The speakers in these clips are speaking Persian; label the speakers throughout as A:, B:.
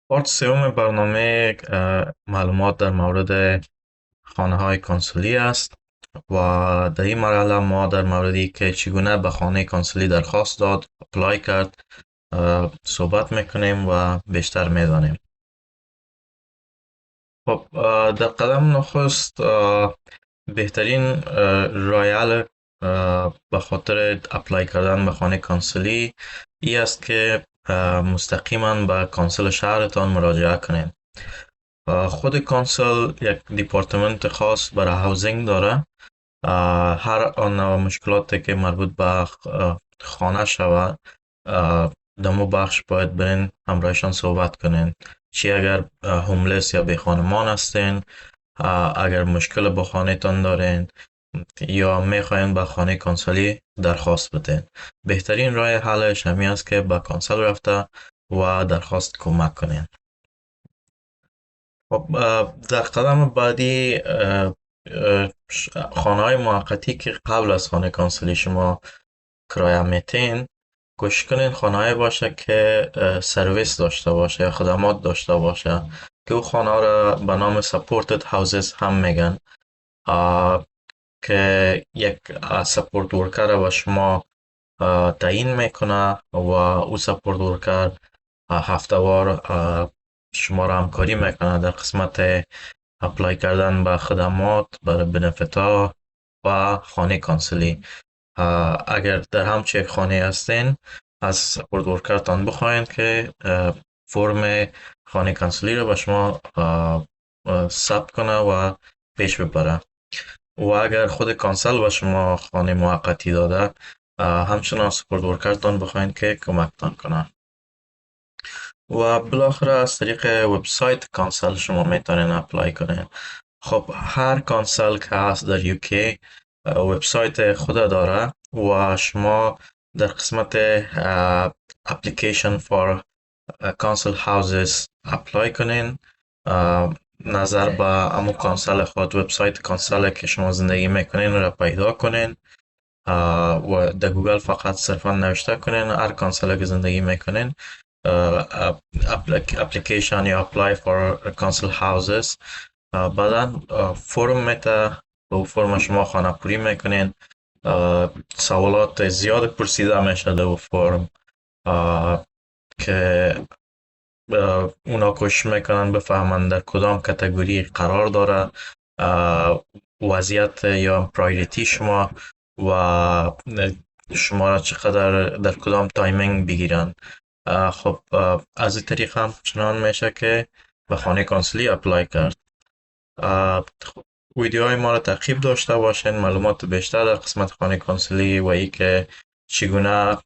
A: پارت سوم برنامه معلومات در مورد خانه های کنسولی است و در این مرحله ما در موردی که چگونه به خانه کنسولی درخواست داد، اپلای کرد، صحبت میکنیم و بیشتر میدانیم. خب در قدم نخست بهترین راه حل به خاطر اپلای کردن به خانه کنسولی ای است که مستقیما به کانسل شهرتان مراجعه کنید. خود کانسل یک دیپارتمنت خاص برای هاوزینگ داره. هر آن نوع مشکلاتی که مربوط به خانه شود دمو بخش باید برین همراهشان صحبت کنین. چی اگر هوملس یا بی خانمان هستین، اگر مشکل با خانه تان دارین یا میخواین به خانه کنسولی درخواست بدین، بهترین راه حلش همین است که به کانسل رفته و درخواست کمک کنین. خب در قدم بعدی خانه های موقتی که قبل از خانه کنسولی شما کرایه میتین، کوشش کنین خانه های باشه که سرویس داشته باشه یا خدمات داشته باشه، که او خانه را به نام supported houses هم میگن، که یک سپورت ورکر را به شما تعیین میکنه و او سپورت ورکر هفتهوار شما را همکاری میکنه در قسمت اپلای کردن به خدمات برای بنفیت ها و خانه کانسولی. اگر در همچه یک خانه هستین، از سپورت ورکرتان بخواین که فرم خانه کانسولی رو به شما ثبت کنه و پیش ببره. و اگر خود کانسل به شما خانه موقتی داده، همچنان سپورت ورکرتان بخواین که کمکتان کنه. و بالاخره از طریق وبسایت کانسل شما میتونین اپلای کنین. خب هر کانسل که هست در یوکی وبسایت خود داره و شما در قسمت اپلیکیشن فور کانسل هاوزز اپلای کنین. نظر به امو کانسل خود، وبسایت کانسل که شما زندگی میکنین را پیدا کنین و در گوگل فقط صرفا نوشته کنین هر کانسل که زندگی میکنین اپلیکیشن یا اپلای فور کانسل هاوزز. بعدا فرم میته، با فرم شما خانه پوری میکنین. سوالات زیاد پرسیده میشه در فرم که اونا کوشش میکنن بفهمن در کدام کتگوری قرار داره وضعیت یا پرایوریتی شما و شما را چقدر در کدام تایمینگ بگیرن. خب از این طریق هم چنان میشه که به خانه کانسولی اپلای کرد. ویدیوهای ما را تعقیب داشته باشین. معلومات بیشتر در قسمت خانه کانسولی و ای که چگونه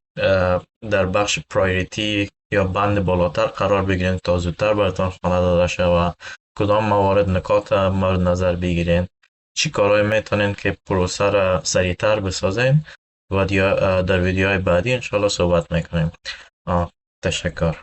A: در بخش پرایوریتی یا بند بالاتر قرار بگیرین تا زودتر براتون خانه داده شود، کدام موارد نکات مورد نظر بگیرین، چی کارهای میتونین که پروسه را سریعتر بسازین و در ویدیوهای بعدی انشالله صحبت میکنیم. تشکر.